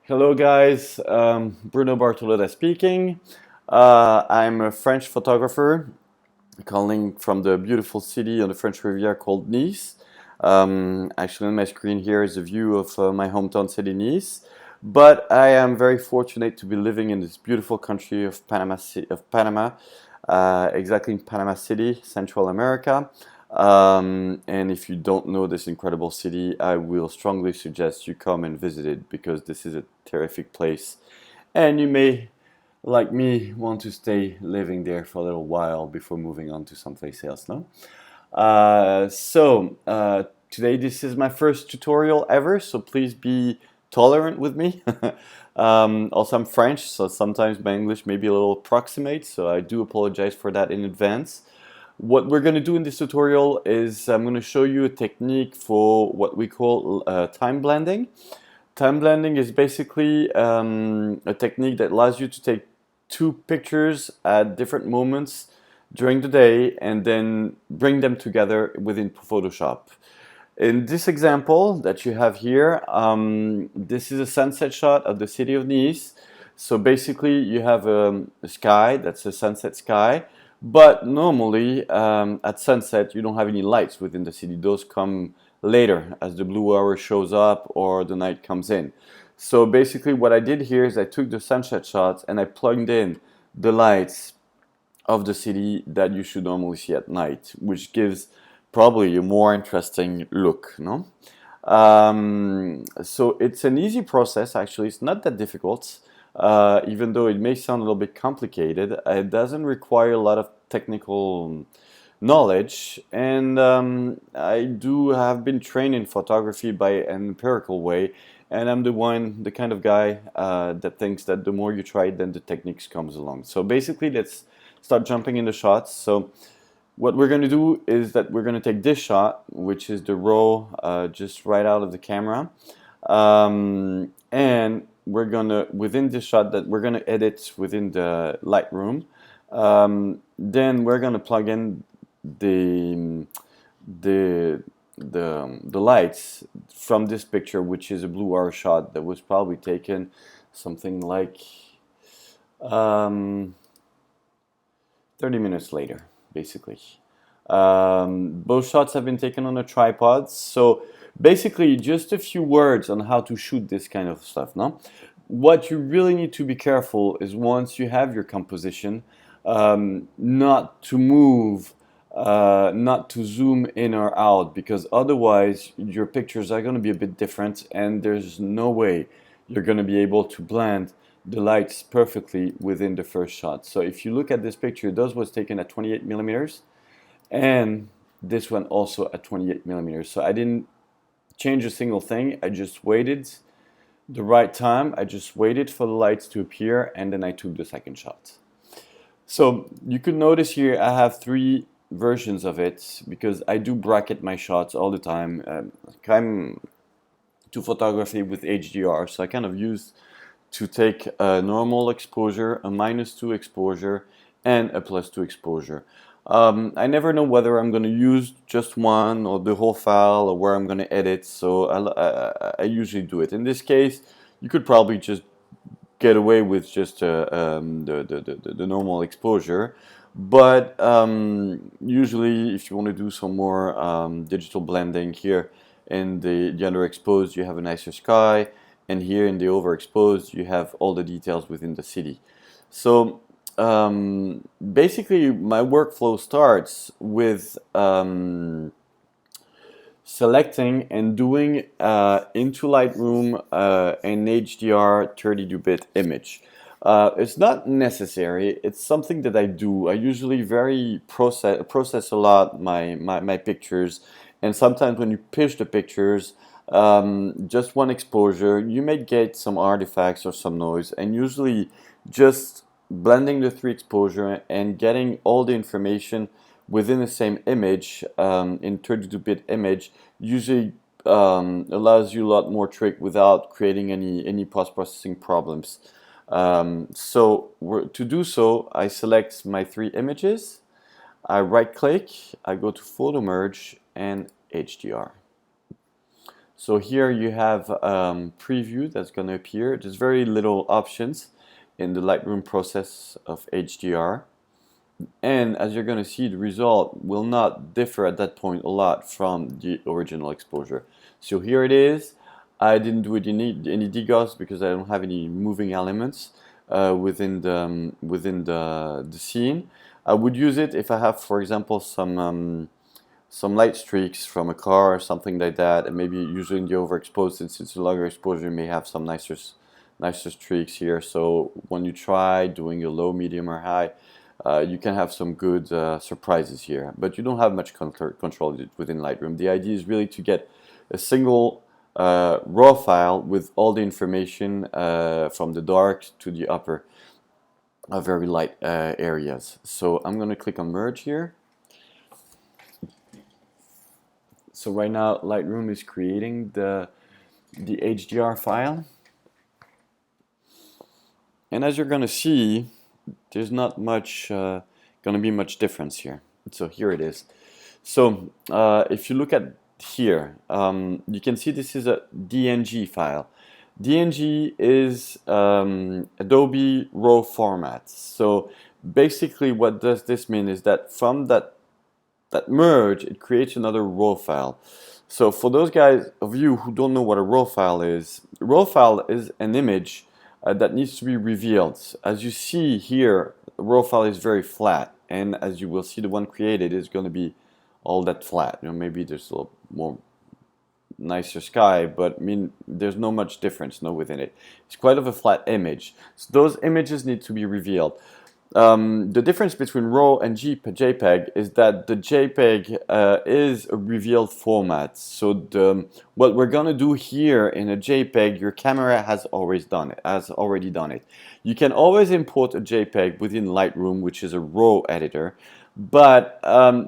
Hello guys, Bruno Bartolota speaking. I'm a French photographer calling from the beautiful city on the French Riviera called Nice. Actually on my screen here is a view of my hometown city Nice. But I am very fortunate to be living in this beautiful country of Panama, exactly in Panama City, Central America. And if you don't know this incredible city, I will strongly suggest you come and visit it because this is a terrific place. And you may, like me, want to stay living there for a little while before moving on to someplace else, no? Today this is my first tutorial ever, so please be tolerant with me. Also, I'm French, so sometimes my English may be a little approximate, so I do apologize for that in advance. What we're going to do in this tutorial is I'm going to show you a technique for what we call time blending. Time blending is basically a technique that allows you to take two pictures at different moments during the day and then bring them together within Photoshop. In this example that you have here, this is a sunset shot of the city of Nice. So basically you have a sky, that's a sunset sky, but normally at sunset you don't have any lights within the city. Those come later as the blue hour shows up or the night comes in. So basically what I did here is I took the sunset shots and I plugged in the lights of the city that you should normally see at night, which gives probably a more interesting look, no? So it's an easy process, actually. It's not that difficult, even though it may sound a little bit complicated. It doesn't require a lot of technical knowledge, and I do have been trained in photography by an empirical way, and I'm the kind of guy that thinks that the more you try, then the techniques comes along. So basically, let's start jumping into shots. So what we're going to do is that we're going to take this shot, which is the raw just right out of the camera, and we're going to, within this shot that we're going to edit within the Lightroom, then we're going to plug in the the lights from this picture, which is a blue hour shot that was probably taken something like um, 30 minutes later, basically. Both shots have been taken on a tripod, so basically just a few words on how to shoot this kind of stuff, no? What you really need to be careful is once you have your composition, not to move, not to zoom in or out, because otherwise your pictures are going to be a bit different and there's no way you're going to be able to blend the lights perfectly within the first shot. So if you look at this picture, this was taken at 28 millimeters and this one also at 28 millimeters. So I didn't change a single thing. I just waited the right time. I just waited for the lights to appear and then I took the second shot. So you could notice here I have three versions of it because I do bracket my shots all the time. I'm to photography with HDR, so I kind of use to take a normal exposure, a -2 exposure, and a +2 exposure. I never know whether I'm going to use just one or the whole file or where I'm going to edit, so I usually do it. In this case, you could probably just get away with just the normal exposure, but usually if you want to do some more digital blending here in the underexposed, you have a nicer sky, and here in the overexposed you have all the details within the city. So basically my workflow starts with selecting and doing into Lightroom an HDR 32-bit image. It's not necessary, it's something that I do. I usually process a lot my pictures, and sometimes when you pitch the pictures, just one exposure, you may get some artifacts or some noise, and usually just blending the three exposure and getting all the information within the same image in 32-bit image usually allows you a lot more trick without creating any post-processing problems. To do so, I select my three images, I right click, I go to photo merge and HDR. So here you have preview that's going to appear. There's very little options in the Lightroom process of HDR. And as you're going to see, the result will not differ at that point a lot from the original exposure. So here it is. I didn't do any degauss because I don't have any moving elements within the scene. I would use it if I have, for example, some light streaks from a car or something like that, and maybe using the overexposed, since it's a longer exposure, you may have some nicer streaks here. So when you try doing a low, medium, or high, you can have some good surprises here, but you don't have much control within Lightroom. The idea is really to get a single raw file with all the information from the dark to the upper very light areas. So I'm going to click on merge here. So right now Lightroom is creating the HDR file, and as you're going to see, there's not much going to be much difference here. So here it is. So if you look at here, you can see this is a DNG file. DNG is Adobe RAW format. So basically what does this mean is that from that merge, it creates another RAW file. So for those guys of you who don't know what a RAW file is an image that needs to be revealed. As you see here, the RAW file is very flat, and as you will see, the one created is going to be all that flat. You know, maybe there's a little more nicer sky, but I mean, there's no much difference within it. It's quite of a flat image. So those images need to be revealed. The difference between RAW and JPEG is that the JPEG is a revealed format. So what we're gonna do here in a JPEG, your camera has already done it. You can always import a JPEG within Lightroom, which is a RAW editor, but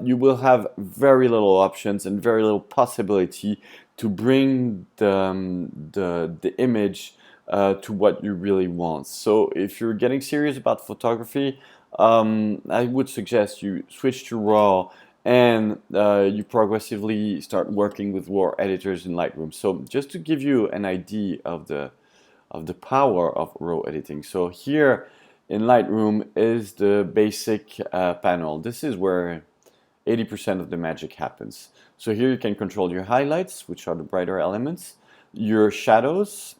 you will have very little options and very little possibility to bring the image to what you really want. So if you're getting serious about photography, I would suggest you switch to RAW and you progressively start working with RAW editors in Lightroom. So just to give you an idea of the power of RAW editing. So here in Lightroom is the basic panel. This is where 80% of the magic happens. So here you can control your highlights, which are the brighter elements, your shadows,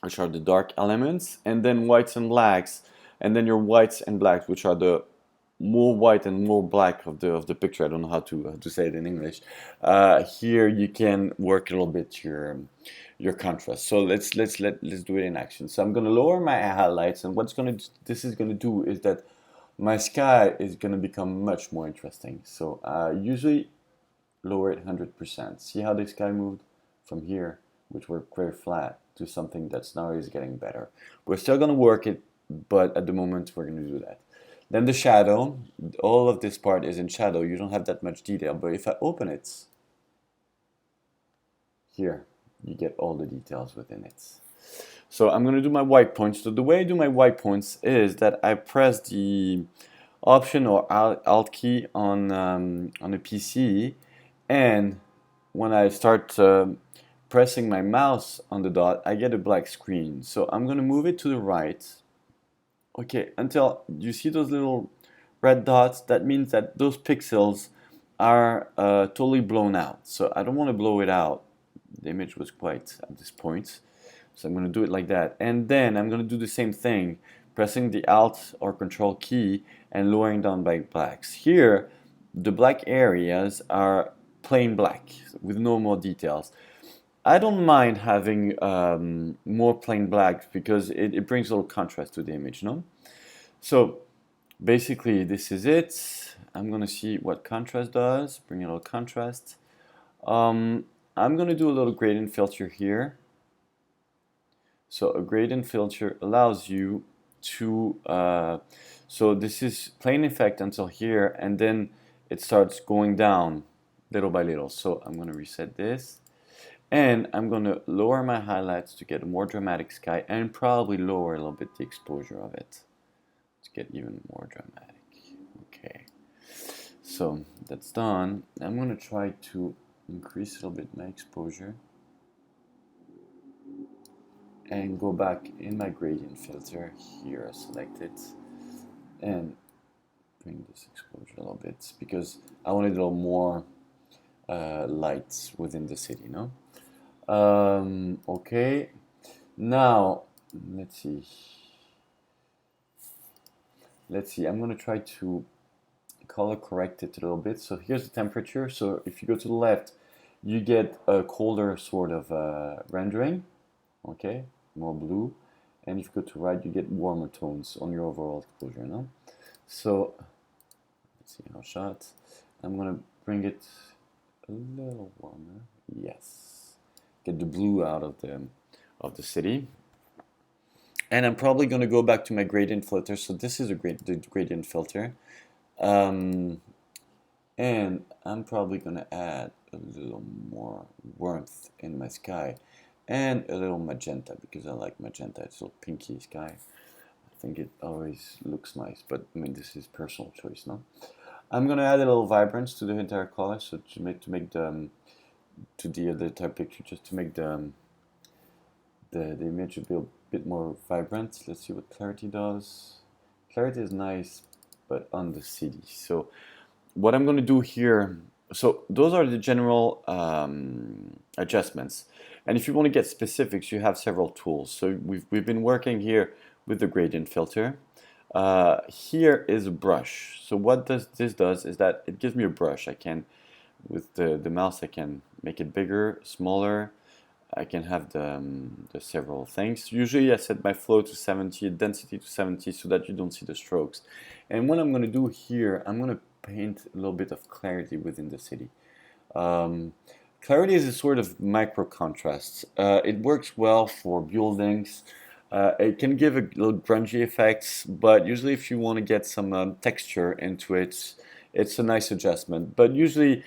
which are the dark elements, and then whites and blacks, and then your whites and blacks, which are the more white and more black of the picture. I don't know how to say it in English. Here you can work a little bit your contrast. So let's do it in action. So I'm going to lower my highlights, and this is gonna do is that my sky is going to become much more interesting. So usually lower it 100%. See how the sky moved from here, which were very flat, to something that's now is getting better. We're still going to work it, but at the moment we're going to do that. Then the shadow, all of this part is in shadow. You don't have that much detail, but if I open it, here, you get all the details within it. So I'm going to do my white points. So the way I do my white points is that I press the Option or Alt key on a PC, and when I start pressing my mouse on the dot, I get a black screen. So I'm going to move it to the right. Okay, until you see those little red dots, that means that those pixels are totally blown out. So I don't want to blow it out. The image was quite at this point. So I'm going to do it like that. And then I'm going to do the same thing, pressing the Alt or Control key and lowering down by blacks. Here, the black areas are plain black with no more details. I don't mind having more plain blacks because it brings a little contrast to the image, no? So basically this is it. I'm going to see what contrast does, bring a little contrast. I'm going to do a little gradient filter here. So a gradient filter allows you to, so this is plain effect until here, and then it starts going down little by little. So I'm going to reset this, and I'm going to lower my highlights to get a more dramatic sky, and probably lower a little bit the exposure of it to get even more dramatic. Okay, so that's done. I'm going to try to increase a little bit my exposure. and go back in my gradient filter here, select it, and bring this exposure a little bit because I wanted a little more lights within the city, no? Okay, now let's see. I'm gonna try to color correct it a little bit. So here's the temperature. So if you go to the left, you get a colder sort of rendering, okay, more blue. And if you go to right, you get warmer tones on your overall exposure, no? So let's see how shot. I'm gonna bring it a little warmer. Yes, get the blue out of the city. And I'm probably gonna go back to my gradient filter. So this is the gradient filter. And I'm probably gonna add a little more warmth in my sky and a little magenta because I like magenta. It's a little pinky sky. I think it always looks nice, but I mean this is personal choice, no? I'm gonna add a little vibrance to the entire color, so to make the to the entire picture, just to make the image a bit more vibrant. Let's see what clarity does. Clarity is nice, but on the city. So what I'm going to do here, so those are the general adjustments. And if you want to get specifics, you have several tools. So we've been working here with the gradient filter. Here is a brush. So what this does is that it gives me a brush. I can, with the mouse, I can make it bigger, smaller. I can have the several things. Usually I set my flow to 70, density to 70 so that you don't see the strokes. And what I'm going to do here, I'm going to paint a little bit of clarity within the city. Clarity is a sort of micro contrast. It works well for buildings. It can give a little grungy effects, but usually if you want to get some texture into it, it's a nice adjustment. But usually,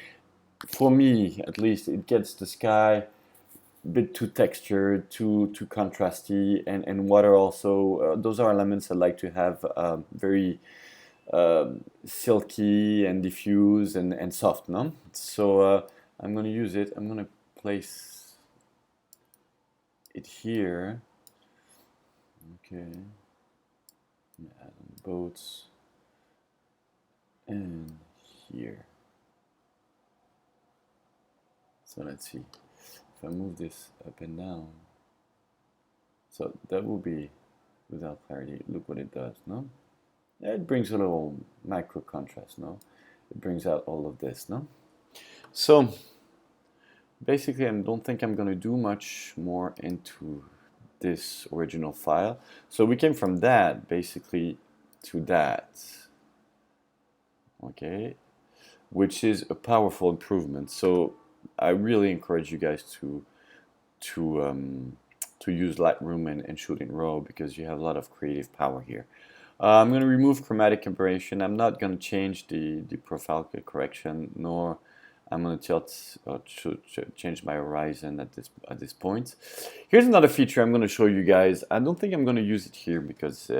for me at least, it gets the sky a bit too textured, too contrasty, and water also. Those are elements I like to have very silky and diffuse and soft, no? So I'm going to use it. I'm going to place it here. Okay. Add on boats and here. So let's see. If I move this up and down, so that will be without clarity. Look what it does, no? It brings a little micro contrast, no? It brings out all of this, no? So basically I don't think I'm going to do much more into this original file. So we came from that basically to that, okay, which is a powerful improvement. So I really encourage you guys to use Lightroom and shoot in RAW because you have a lot of creative power here. I'm going to remove chromatic aberration. I'm not going to change the profile correction, nor I'm going to change my horizon at this point. Here's another feature I'm going to show you guys. I don't think I'm going to use it here because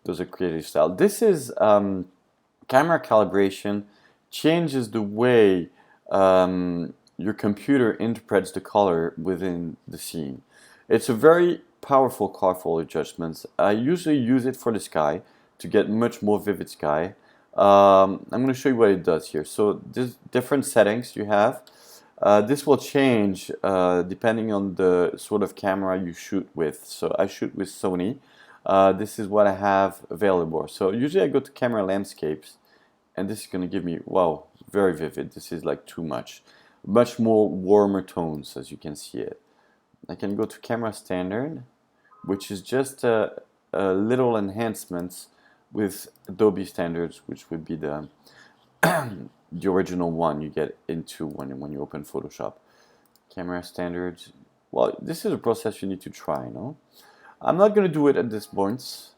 those are creative style. This is camera calibration. Changes the way your computer interprets the color within the scene. It's a very powerful colorful adjustment. I usually use it for the sky to get much more vivid sky. I'm going to show you what it does here. So there's different settings you have. This will change depending on the sort of camera you shoot with. So I shoot with Sony. This is what I have available. So usually I go to camera landscapes, and this is going to give me, wow, very vivid. This is like too much. Much more warmer tones, as you can see it. I can go to camera standard, which is just a little enhancements with Adobe standards, which would be the the original one you get into when you open Photoshop. Camera standards. Well, this is a process you need to try, no? I'm not going to do it at this point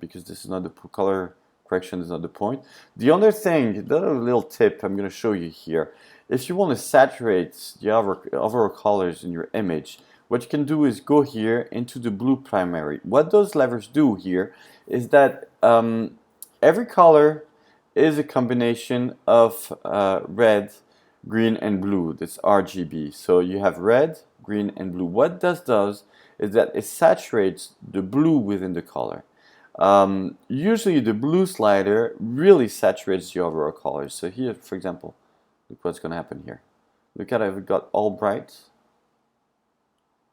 because this is not the color correction is not the point. The other thing, the other little tip I'm going to show you here, if you want to saturate the overall colors in your image, what you can do is go here into the blue primary. What those levers do here is that every color is a combination of red, green, and blue. That's RGB. So you have red, green, and blue. What this does is that it saturates the blue within the color. Usually the blue slider really saturates the overall colors. So here, for example, look what's going to happen here. Look at it, it got all bright.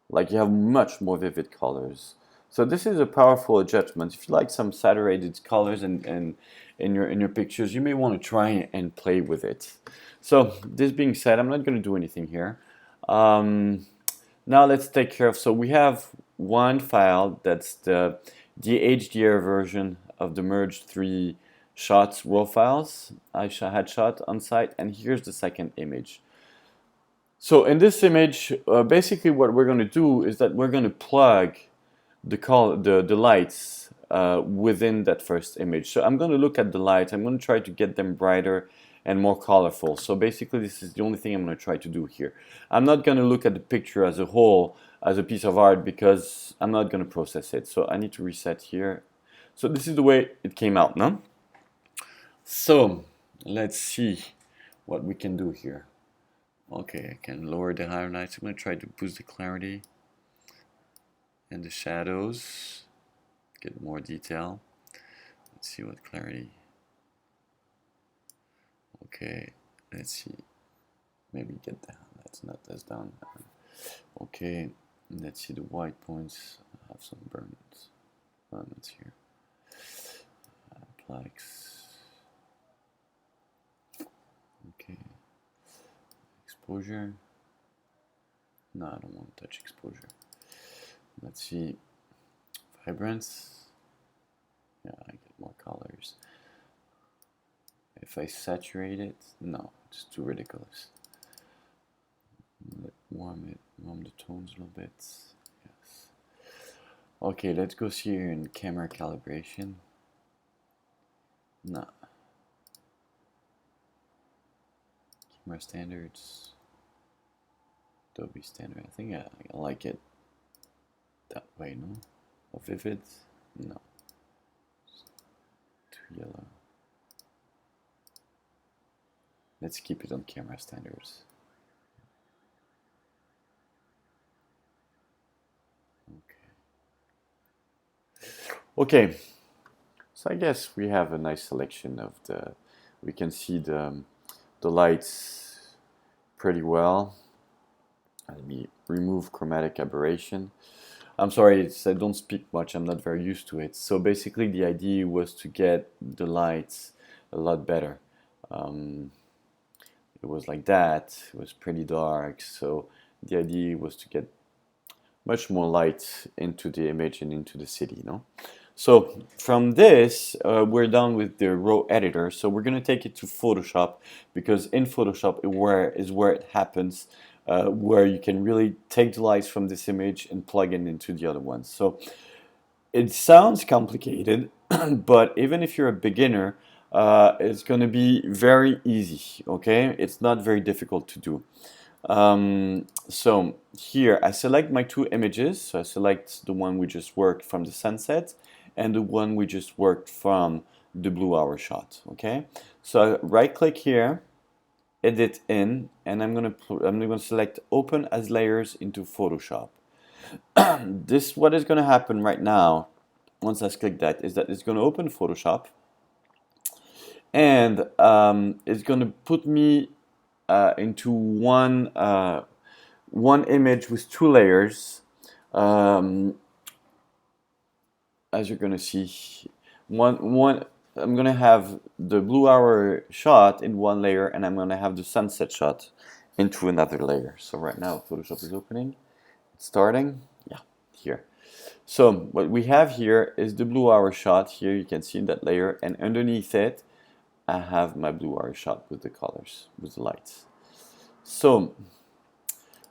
Like you have much more vivid colors. So this is a powerful adjustment. If you like some saturated colors in your pictures, you may want to try and play with it. So this being said, I'm not going to do anything here. Now let's take care of, so we have one file that's the HDR version of the merged 3 shots raw files I had shot on site, and here's the second image. So in this image, basically what we're going to do is that we're going to plug the lights within that first image. So I'm going to look at the lights. I'm going to try to get them brighter and more colorful. So basically this is the only thing I'm going to try to do here. I'm not going to look at the picture as a whole, as a piece of art, because I'm not going to process it. So I need to reset here. So this is the way it came out, no? So let's see what we can do here. Okay, I can lower the highlights. I'm going to try to boost the clarity and the shadows, get more detail. Let's see what clarity. Okay, let's see. Maybe get down. That's not as down. Okay, let's see the white points. I have some burns. That's here. Plex. Okay. Exposure. No, I don't want to touch exposure. Let's see. Vibrance. Yeah, I get more colors. If I saturate it, no, it's too ridiculous. Warm the tones a little bit. Yes. Okay, let's go see here in camera calibration. No. Camera standards. Adobe standard. I think I like it that way, no? Or vivid? No. It's too yellow. Let's keep it on camera standards. Okay, so I guess we have a nice selection of we can see the lights pretty well. Let me remove chromatic aberration. I'm sorry, I don't speak much, I'm not very used to it. So basically the idea was to get the lights a lot better. It was like that, it was pretty dark, so the idea was to get much more light into the image and into the city, you know? So from this, we're done with the raw editor, so we're going to take it to Photoshop, because in Photoshop is where it happens, where you can really take the lights from this image and plug it into the other ones. So it sounds complicated, but even if you're a beginner, it's going to be very easy, okay? It's not very difficult to do. So here I select my 2 images. So I select the one we just worked from the sunset and the one we just worked from the blue hour shot, okay? So I right click here, edit in, and I'm gonna select open as layers into Photoshop. What is gonna happen right now, once I click that, is that it's gonna open Photoshop, and it's gonna put me into one image with 2 layers. As you're gonna see, I'm gonna have the blue hour shot in one layer, and I'm gonna have the sunset shot into another layer. So right now Photoshop is opening, it's starting, yeah, here. So what we have here is the blue hour shot. Here you can see in that layer, and underneath it I have my blue hour shot with the colors, with the lights. So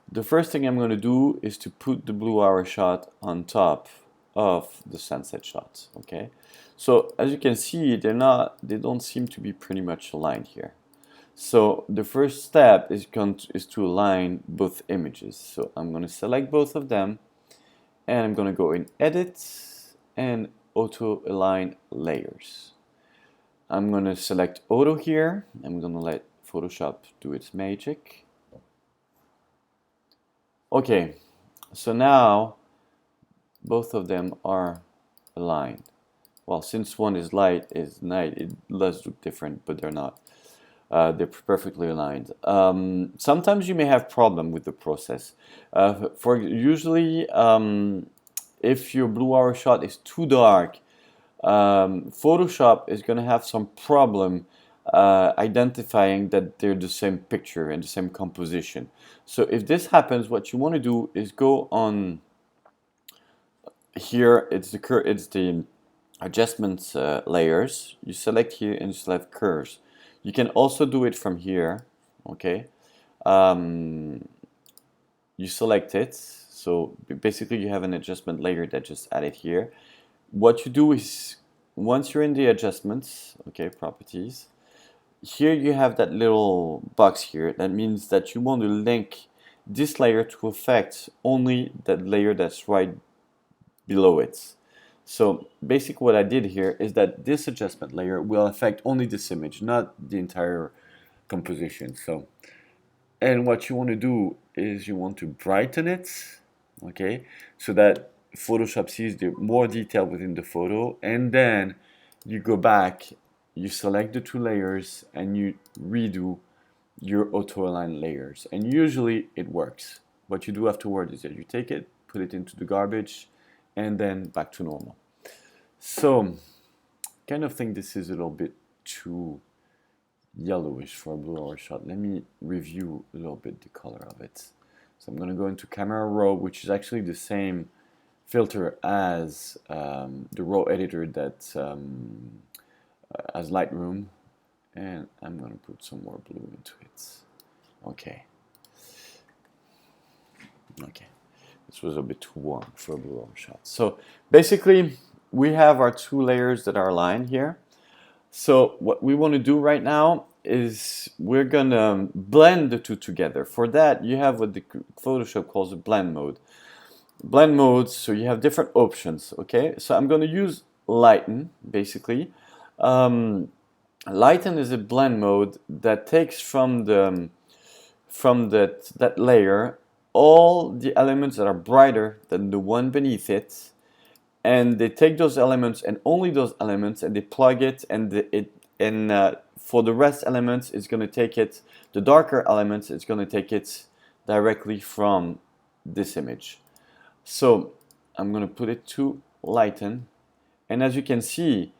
the first thing I'm going to do is to put the blue hour shot on top of the sunset shot, okay? So as you can see, they don't seem to be pretty much aligned here. So the first step is to align both images. So I'm going to select both of them, and I'm going to go in Edit and Auto Align Layers. I'm going to select Auto here. I'm going to let Photoshop do its magic. Okay, so now both of them are aligned. Well, since one is light, is night, it does look different, but they're not. They're perfectly aligned. Sometimes you may have problem with the process. For usually, if your blue hour shot is too dark, Photoshop is going to have some problem identifying that they're the same picture and the same composition. So if this happens, what you want to do is go on here. It's the adjustments layers. You select here and select curves. You can also do it from here. Okay, you select it. So basically, you have an adjustment layer that just added here. What you do is, once you're in the adjustments, okay, properties, here you have that little box here. That means that you want to link this layer to affect only that layer that's right below it. So basically what I did here is that this adjustment layer will affect only this image, not the entire composition. So, and what you want to do is you want to brighten it, okay, so that Photoshop sees the more detail within the photo, and then you go back, you select the two layers, and you redo your auto align layers, and usually it works. What you do afterward is that you take it, put it into the garbage, and then back to normal. So, kind of think this is a little bit too yellowish for a blue hour shot. Let me review a little bit the color of it. So I'm going to go into camera raw, which is actually the same filter as the raw editor that as Lightroom, and I'm going to put some more blue into it. Okay. This was a bit too warm for a blue hour shot. So basically, we have our two layers that are aligned here. So what we want to do right now is we're gonna blend the two together. For that, you have what the Photoshop calls a blend mode. Blend modes, so you have different options, okay? So I'm gonna use lighten, basically. Lighten is a blend mode that takes from that layer all the elements that are brighter than the one beneath it, and they take those elements and only those elements, and they plug it, and for the rest elements, it's going to take it, the darker elements, it's going to take it directly from this image. So I'm going to put it to lighten, and as you can see,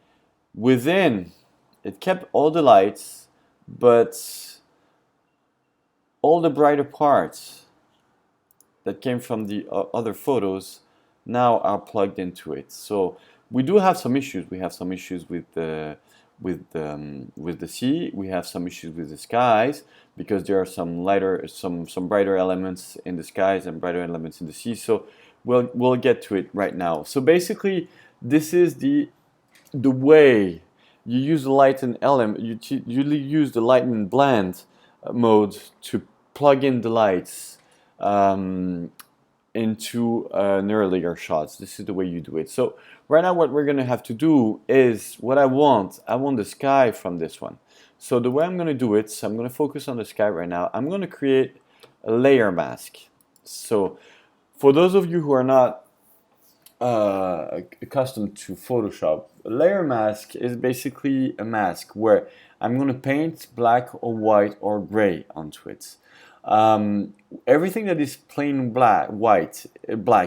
within, it kept all the lights, but all the brighter parts that came from the other photos now are plugged into it. So we do have some issues. We have some issues with the sea. We have some issues with the skies because there are some brighter elements in the skies and brighter elements in the sea. So we'll get to it right now. So basically, this is the way you use the lighten element. You use the lighten blend mode to plug in the lights into an earlier shots. This is the way you do it. So right now what we're going to have to do is what I want the sky from this one. So the way I'm going to do it, so I'm going to focus on the sky right now. I'm going to create a layer mask. So for those of you who are not accustomed to Photoshop, a layer mask is basically a mask where I'm going to paint black or white or gray onto it. Everything that is plain black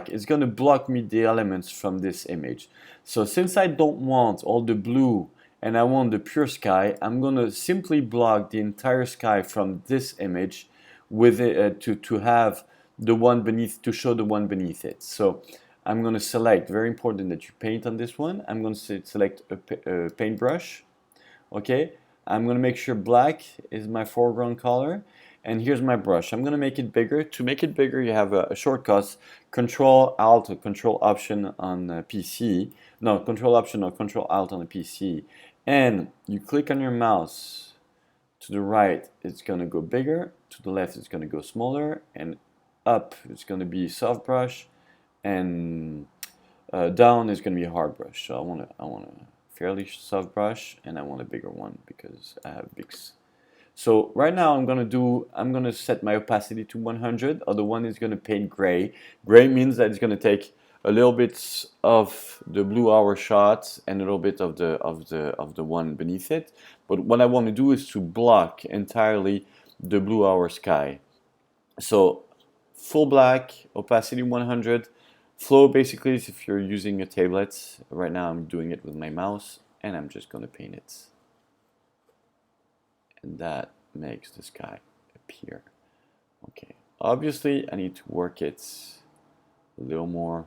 is going to block me the elements from this image. So since I don't want all the blue and I want the pure sky, I'm going to simply block the entire sky from this image with it, to have the one beneath, to show the one beneath it. So I'm going to select, very important that you paint on this one. I'm going to select a paintbrush. Okay, I'm going to make sure black is my foreground color. And here's my brush. I'm going to make it bigger. To make it bigger, you have a shortcut, Control Alt or Control Option on PC. No, Control Option or Control Alt on the PC. And you click on your mouse. To the right, it's going to go bigger. To the left, it's going to go smaller. And up, it's going to be soft brush. And down is going to be a hard brush. So I want a fairly soft brush, and I want a bigger one because I have big. So right now I'm going to set my opacity to 100. Other one is going to paint gray. Gray means that it's going to take a little bit of the blue hour shot and a little bit of the one beneath it. But what I want to do is to block entirely the blue hour sky. So full black, opacity 100. Flow basically is if you're using a tablet. Right now I'm doing it with my mouse, and I'm just gonna paint it. And that makes the sky appear. Okay, obviously I need to work it a little more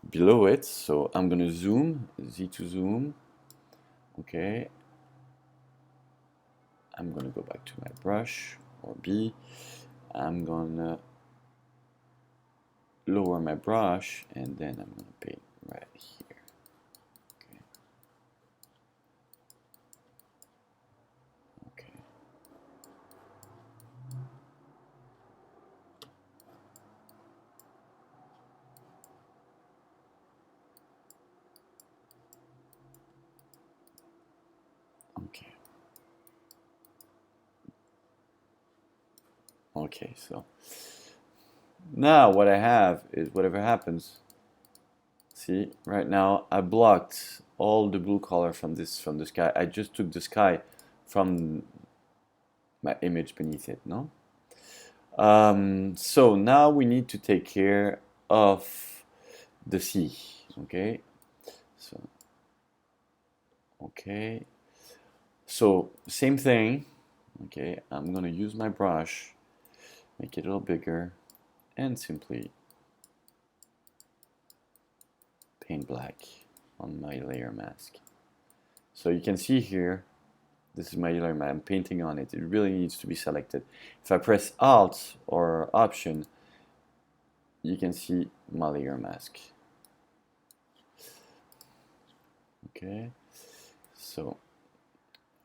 below it, so I'm gonna zoom, Z to zoom. Okay, I'm gonna go back to my brush, or B. I'm gonna lower my brush, and then I'm gonna paint right here. Okay. Okay. Okay, so now what I have is whatever happens. See, right now I blocked all the blue color from the sky. I just took the sky from my image beneath it, no? So now we need to take care of the sea, okay? So, okay. So same thing, okay? I'm gonna use my brush, make it a little bigger, and simply paint black on my layer mask. So you can see here, this is my layer mask, I'm painting on it. It really needs to be selected. If I press Alt or Option, you can see my layer mask. Okay, so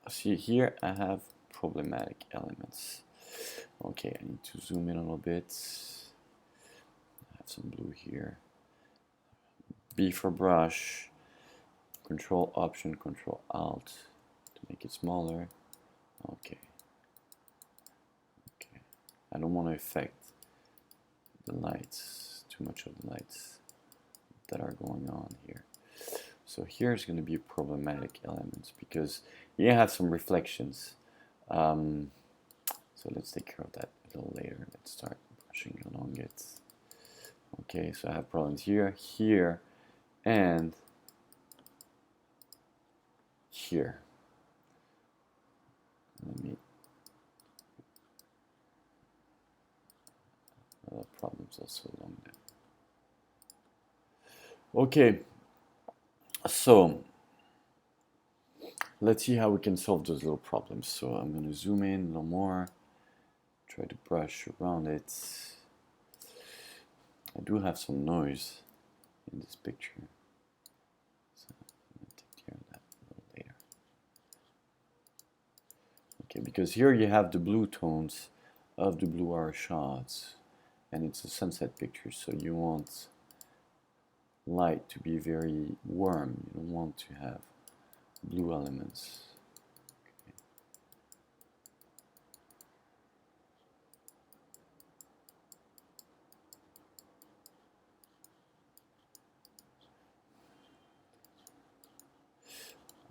see here I have problematic elements. Okay, I need to zoom in a little bit. I have some blue here. B for brush, Control Option, Control Alt to make it smaller. Okay. Okay. I don't want to affect the lights, too much of the lights that are going on here. So here's going to be problematic elements because you have some reflections. So let's take care of that a little later. Let's start brushing along it. Okay, so I have problems here, here, and here. Let me problems also along there. Okay, so let's see how we can solve those little problems. So I'm going to zoom in a little more, try to brush around it. I do have some noise in this picture, so I'm going to take care of that a little later. Okay, because here you have the blue tones of the blue hour shots, and it's a sunset picture, so you want light to be very warm. You don't want to have blue elements. Okay.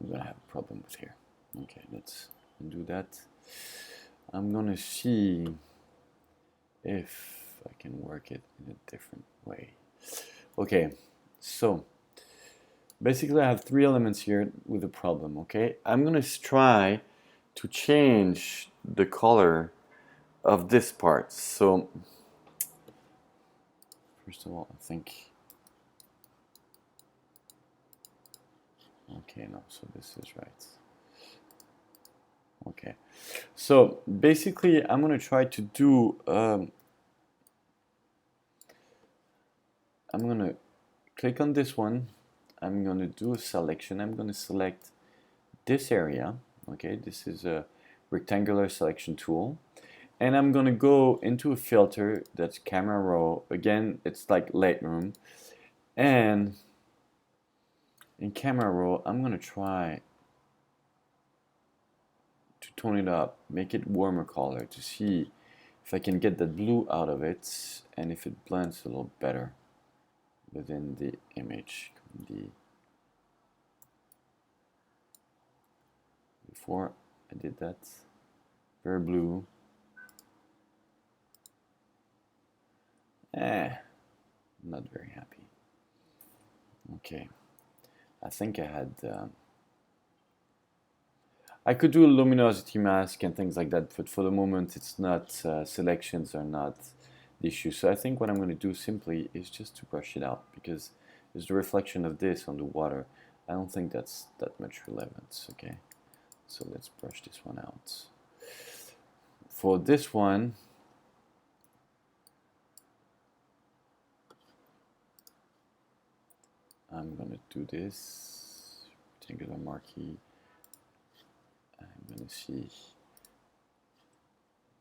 I'm gonna have a problem with here. Okay, let's do that. I'm gonna see if I can work it in a different way. Okay, so basically I have three elements here with a problem, okay? I'm gonna try to change the color of this part. So first of all, I think, okay, no, so this is right. Okay, so basically I'm gonna try to do, I'm gonna click on this one, I'm gonna do a selection, I'm gonna select this area, okay, this is a rectangular selection tool, and I'm gonna go into a filter that's camera raw, again it's like Lightroom, and in camera raw I'm gonna try to tone it up, make it warmer color to see if I can get that blue out of it, and if it blends a little better within the image. Before I did that, very blue. Not very happy. Okay, I think I had. I could do a luminosity mask and things like that, but for the moment, it's not. Selections are not the issue. So I think what I'm going to do simply is just to brush it out, because it's the reflection of this on the water. I don't think that's that much relevance. Okay, so let's brush this one out. For this one, I'm going to do this rectangular marquee. I'm going to see,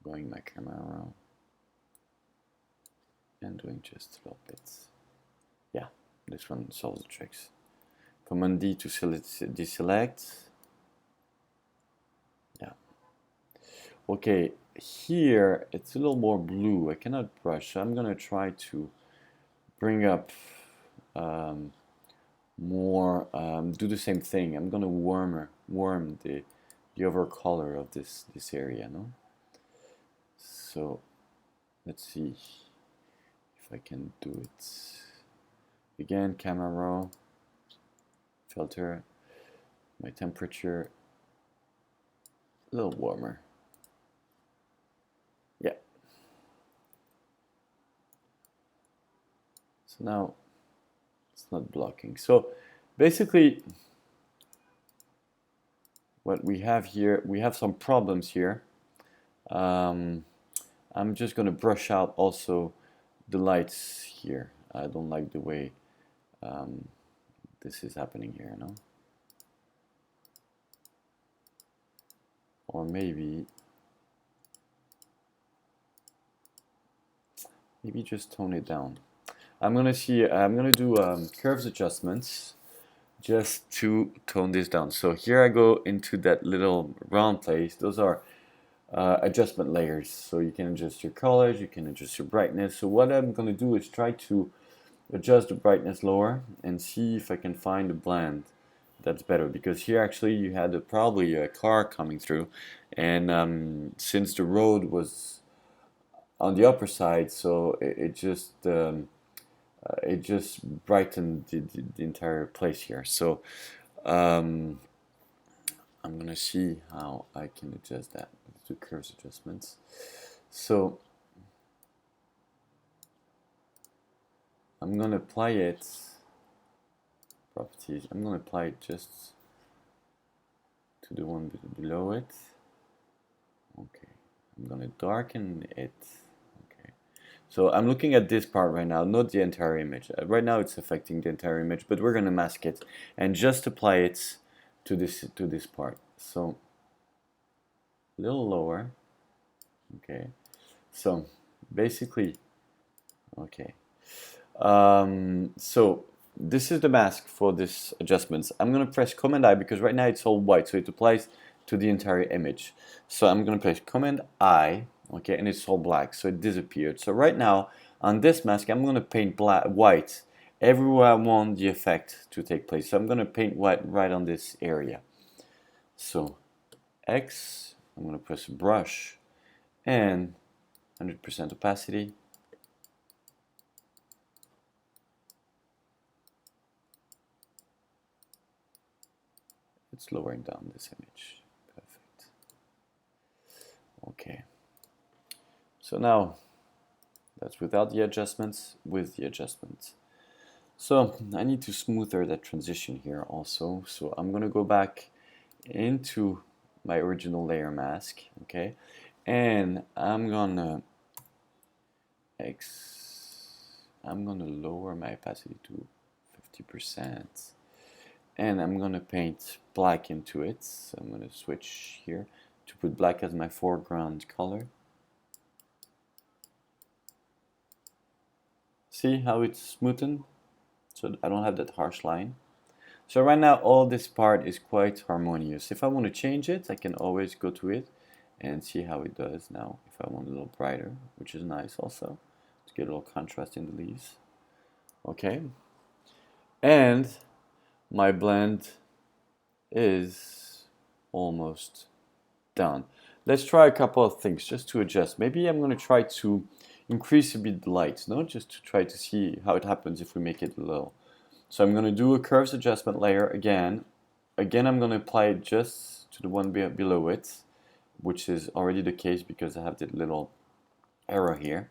going my camera around and doing just a little bit. Yeah, this one solves the tricks. Command D to deselect. Yeah. Okay, here it's a little more blue. I cannot brush, so I'm going to try to bring up more, do the same thing. I'm going to warm the overall color of this area, no? So let's see if I can do it. Again, camera raw, filter, my temperature a little warmer. Yeah. So now it's not blocking. So basically what we have here, we have some problems here. I'm just going to brush out also the lights here. I don't like the way this is happening here, no? Or maybe just tone it down. I'm going to do curves adjustments just to tone this down. So here I go into that little round place. Those are adjustment layers. So you can adjust your colors, you can adjust your brightness. So what I'm going to do is try to adjust the brightness lower and see if I can find a blend that's better, because here actually you had probably a car coming through, and since the road was on the upper side, so it just brightened the entire place here. So I'm gonna see how I can adjust that. Let's do curves adjustments. So I'm gonna apply it, properties, I'm gonna apply it just to the one below it. Okay, I'm gonna darken it. Okay, so I'm looking at this part right now, not the entire image. Right now it's affecting the entire image, but we're gonna mask it and just apply it to this part. So a little lower. Okay, so basically, okay. So this is the mask for this adjustments. I'm gonna press Command I because right now it's all white, so it applies to the entire image. So I'm gonna press Command I, okay, and it's all black, so it disappeared. So right now on this mask, I'm gonna paint white everywhere I want the effect to take place. So I'm gonna paint white right on this area. So X, I'm gonna press Brush and 100% opacity. It's lowering down this image. Perfect. Okay. So now that's without the adjustments, with the adjustments. So I need to smoother that transition here also. So I'm going to go back into my original layer mask, okay? And I'm gonna lower my opacity to 50%. And I'm gonna paint black into it. So I'm gonna switch here to put black as my foreground color. See how it's smoothened? So I don't have that harsh line. So right now all this part is quite harmonious. If I want to change it, I can always go to it and see how it does now if I want a little brighter, which is nice also to get a little contrast in the leaves. Okay, and my blend is almost done. Let's try a couple of things just to adjust. Maybe I'm going to try to increase a bit the light, no? Just to try to see how it happens if we make it low. So I'm going to do a curves adjustment layer again. Again, I'm going to apply it just to the one below it, which is already the case because I have that little arrow here.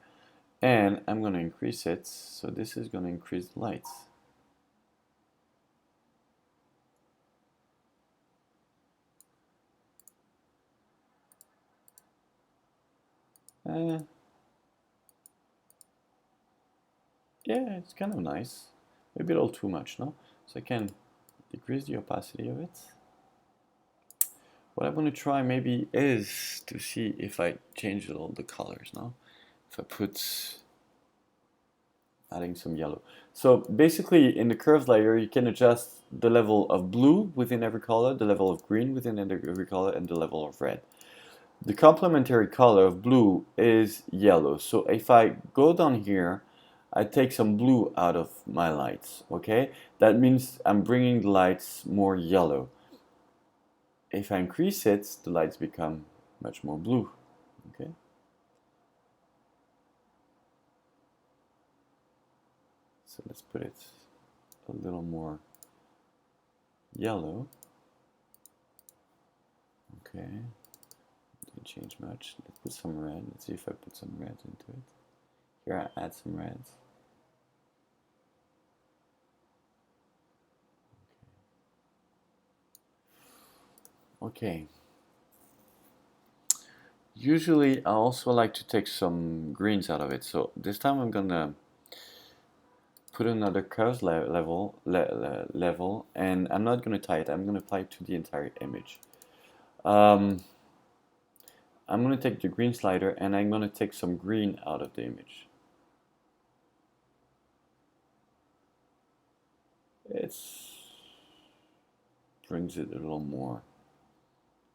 And I'm going to increase it, so this is going to increase the light. Yeah, it's kind of nice. Maybe a little too much, no? So I can decrease the opacity of it. What I'm going to try maybe is to see if I change a little the colors, no? If I put adding some yellow. So basically in the curves layer you can adjust the level of blue within every color, the level of green within every color, and the level of red. The complementary color of blue is yellow. So if I go down here, I take some blue out of my lights, okay? That means I'm bringing the lights more yellow. If I increase it, the lights become much more blue, okay? So let's put it a little more yellow. Okay, didn't change much. Let's put some red. Let's see if I put some red into it. Here I add some reds. Okay. Usually I also like to take some greens out of it. So this time I'm gonna put another curves level, and I'm not gonna tie it. I'm gonna apply it to the entire image. I'm gonna take the green slider and I'm gonna take some green out of the image. It brings it a little more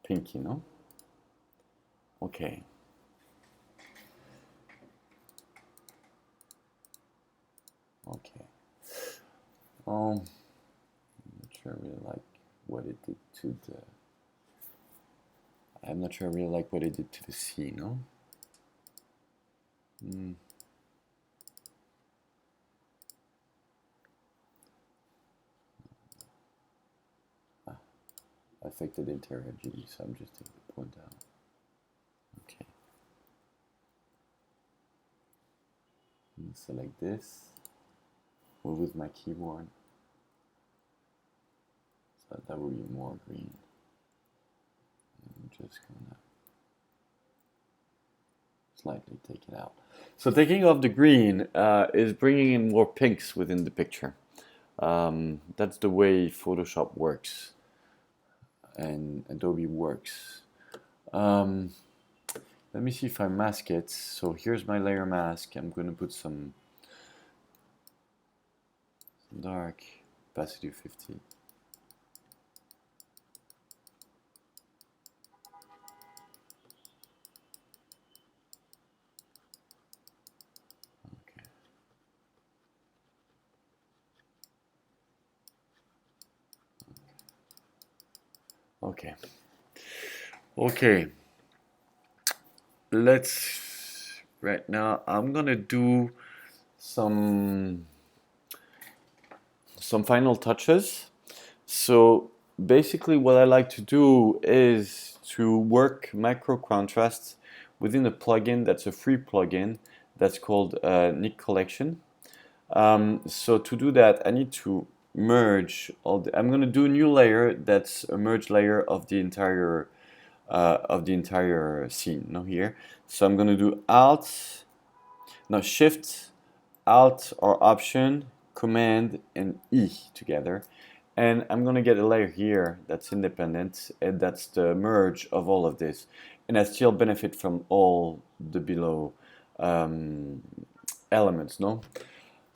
pink, you know? Okay. Okay. I'm not sure I really like what it did to the. I'm not sure I really like what it did to the sea, no? Affected the interior G, so I'm just taking the point down. Okay. Select this. Move with my keyboard. So that will be more green. I'm just gonna slightly take it out. So taking off the green is bringing in more pinks within the picture. That's the way Photoshop works and Adobe works. Let me see if I mask it. So here's my layer mask. I'm going to put some dark, opacity 50. Okay. Okay. Right now I'm gonna do some final touches. So basically what I like to do is to work macro contrasts within a plugin that's a free plugin that's called Nick Collection. So to do that I need to merge I'm going to do a new layer that's a merge layer of the entire scene, no, here. So I'm going to do Shift, Alt or Option, Command and E together, and I'm going to get a layer here that's independent, and that's the merge of all of this, and I still benefit from all the below elements, no?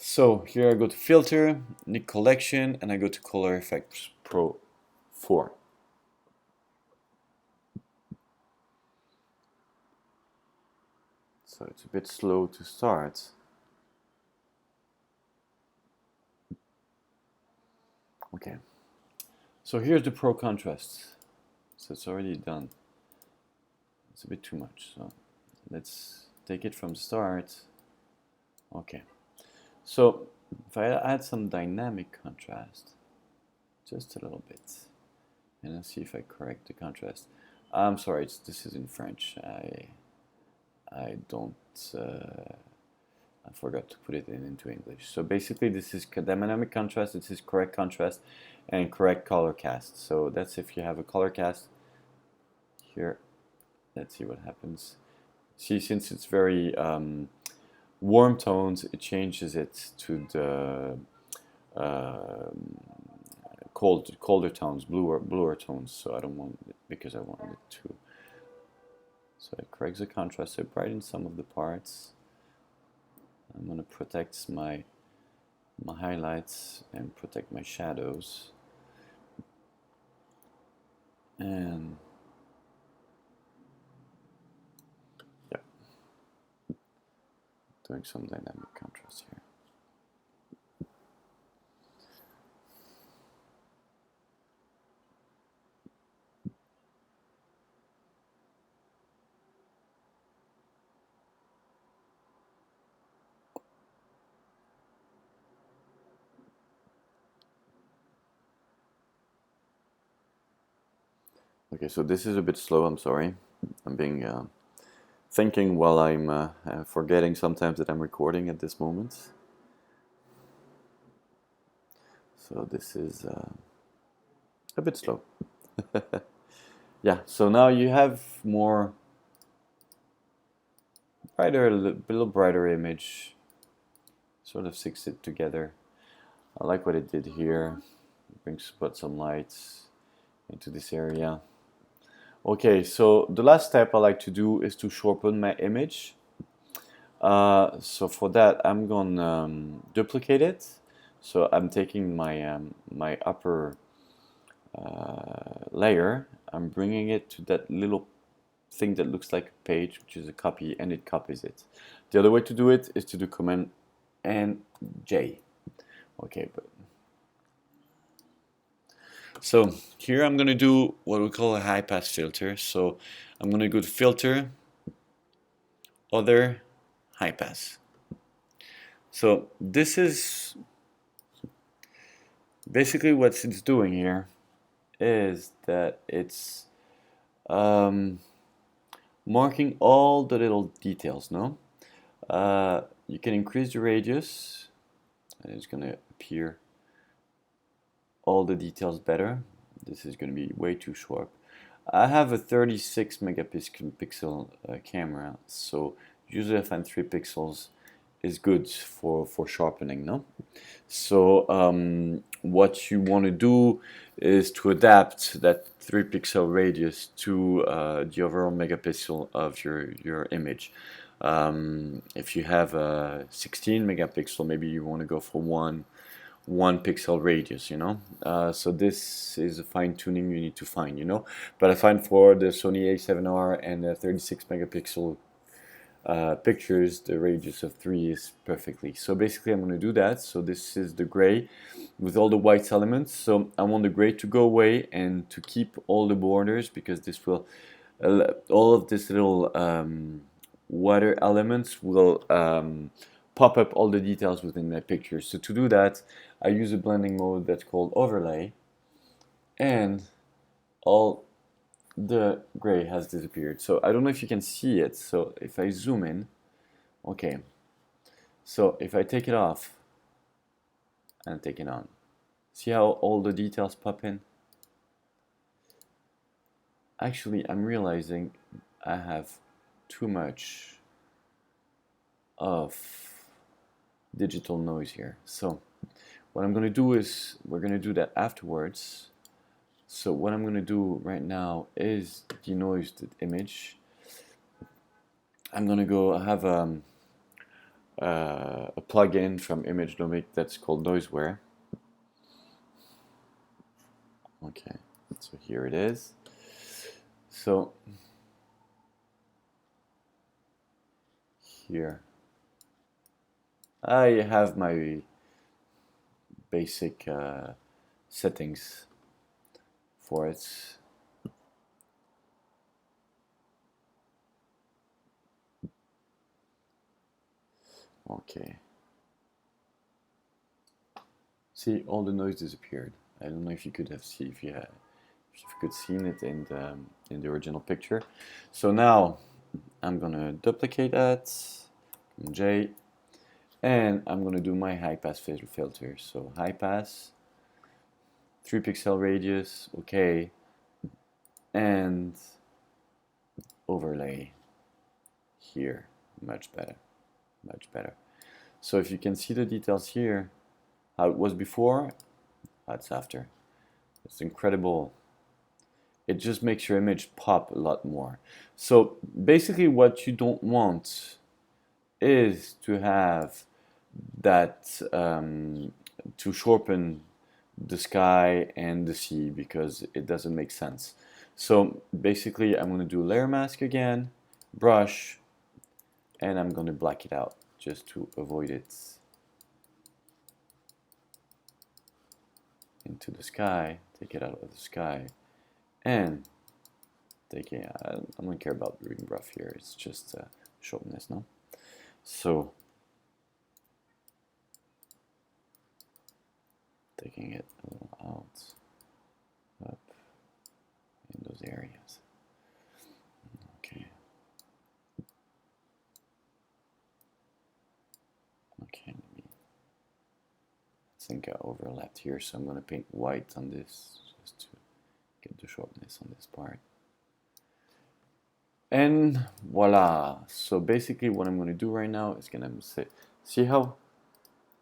So here I go to Filter, Nick Collection, and I go to Color Effects Pro 4. So it's a bit slow to start. Okay. So here's the pro contrast. So it's already done. It's a bit too much. So let's take it from start. Okay. So if I add some dynamic contrast, just a little bit, and let's see if I correct the contrast. I'm sorry, this is in French. I don't. I forgot to put it into English. So basically, this is dynamic contrast. This is correct contrast, and correct color cast. So that's if you have a color cast. Here, let's see what happens. See, since it's very warm tones, it changes it to the colder tones, bluer tones. So I don't want it because I want it to. So it corrects the contrast. So I brighten some of the parts. I'm going to protect my highlights and protect my shadows. And yeah, doing some dynamic contrast here. Okay, so this is a bit slow, I'm sorry. I'm being thinking while I'm forgetting sometimes that I'm recording at this moment. So this is a bit slow. Yeah, so now you have more brighter, a little brighter image. Sort of sticks it together. I like what it did here. Put some lights into this area. Okay, so the last step I like to do is to sharpen my image. So for that, I'm going to duplicate it. So I'm taking my my upper layer. I'm bringing it to that little thing that looks like a page, which is a copy, and it copies it. The other way to do it is to do Command and J. Okay, but so here I'm going to do what we call a high pass filter. So I'm going to go to Filter, Other, High Pass. So this is basically what it's doing here is that it's marking all the little details, no? You can increase the radius and it's going to appear all the details better. This is going to be way too sharp. I have a 36 megapixel camera, so usually I find 3 pixels is good for sharpening, no? So what you want to do is to adapt that 3 pixel radius to the overall megapixel of your image. If you have a 16 megapixel, maybe you want to go for one pixel radius, you know. So this is a fine tuning you need to find, you know. But I find for the Sony A7R and the 36 megapixel pictures, the radius of 3 is perfectly. So basically I'm going to do that. So this is the gray with all the white elements. So I want the gray to go away and to keep all the borders, because this will all of this little water elements will pop up all the details within my picture. So to do that, I use a blending mode that's called overlay, and all the gray has disappeared. So I don't know if you can see it. So if I zoom in, okay. So if I take it off and take it on, see how all the details pop in? Actually, I'm realizing I have too much of digital noise here. So what I'm going to do is, we're going to do that afterwards. So what I'm going to do right now is denoise the image. I'm going to go, I have a plugin from ImageNomic that's called Noiseware. Okay, so here it is. So here. I have my basic settings for it. Okay. See, all the noise disappeared. I don't know if you could have seen if you could seen it in the original picture. So now I'm gonna duplicate that, J, and I'm gonna do my high pass filter. So high pass, 3 pixel radius, okay, and overlay here, much better, much better. So if you can see the details here, how it was before, that's after. It's incredible. It just makes your image pop a lot more. So basically what you don't want is to have that to sharpen the sky and the sea, because it doesn't make sense. So basically I'm going to do layer mask again, brush, and I'm going to black it out just to avoid it into the sky, take it out of the sky, and taking, I don't care about doing rough here, it's just sharpness, no? So taking it a little out, up in those areas. Okay. Okay, I think I overlapped here, so I'm going to paint white on this just to get the sharpness on this part. And voila. So basically what I'm going to do right now is going to say, see how,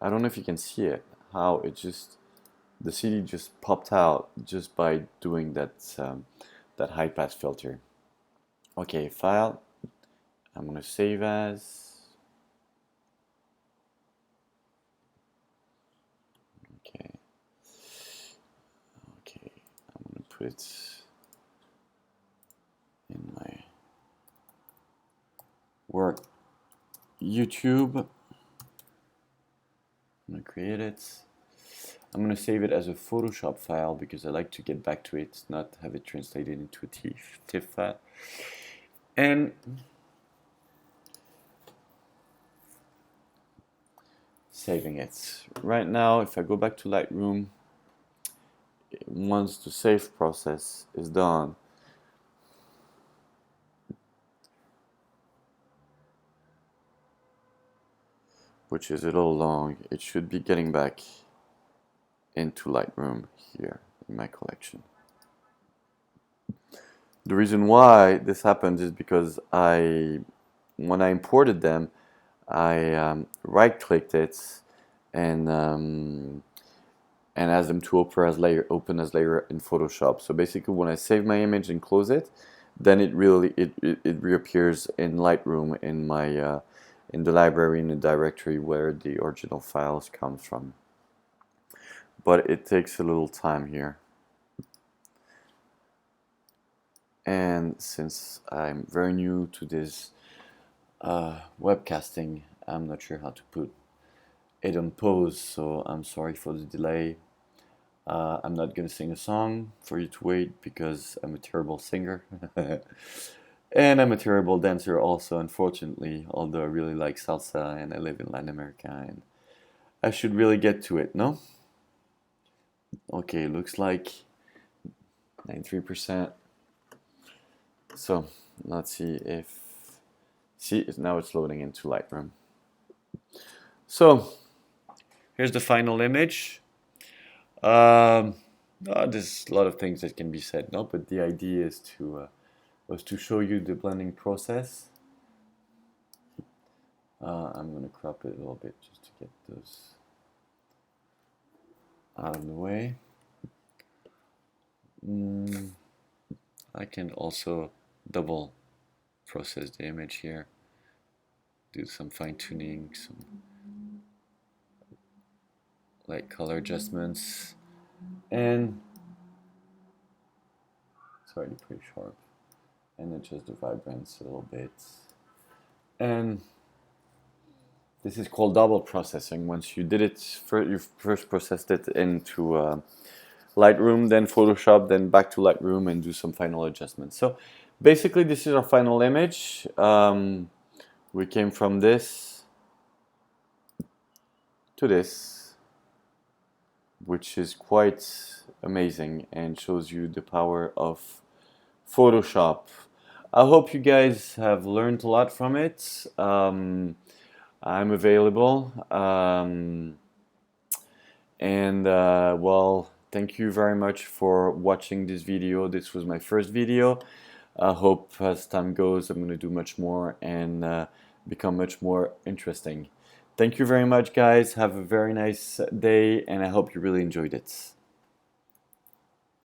I don't know if you can see it, how it just, the city just popped out just by doing that that high pass filter. Okay, file, I'm going to save as, okay, I'm going to put it in my work YouTube. I'm going to create it. I'm going to save it as a Photoshop file because I like to get back to it, not have it translated into a TIFF file. And saving it. Right now, if I go back to Lightroom, once the save process is done, which is a little long, it should be getting back into Lightroom here in my collection. The reason why this happened is because when I imported them, I right-clicked it and asked them to open as layer in Photoshop. So basically, when I save my image and close it, then it reappears in Lightroom in my in the library, in the directory where the original files come from. But it takes a little time here. And since I'm very new to this webcasting, I'm not sure how to put it on pause, so I'm sorry for the delay. I'm not gonna sing a song for you to wait because I'm a terrible singer. And I'm a terrible dancer also, unfortunately, although I really like salsa and I live in Latin America and I should really get to it, no? Okay, looks like 93%. So let's see if, see, now it's loading into Lightroom. So here's the final image. There's a lot of things that can be said, no? But the idea is to was to show you the blending process. I'm gonna crop it a little bit just to get those out of the way. I can also double process the image here, do some fine tuning, some light color adjustments, and it's already pretty sharp, and adjust the vibrance a little bit, and This is called double processing. Once you did it, you first processed it into Lightroom, then Photoshop, then back to Lightroom and do some final adjustments. So basically this is our final image. We came from this to this, which is quite amazing and shows you the power of Photoshop. I hope you guys have learned a lot from it. I'm available. Well, thank you very much for watching this video. This was my first video. I hope as time goes, I'm going to do much more and become much more interesting. Thank you very much, guys. Have a very nice day, and I hope you really enjoyed it.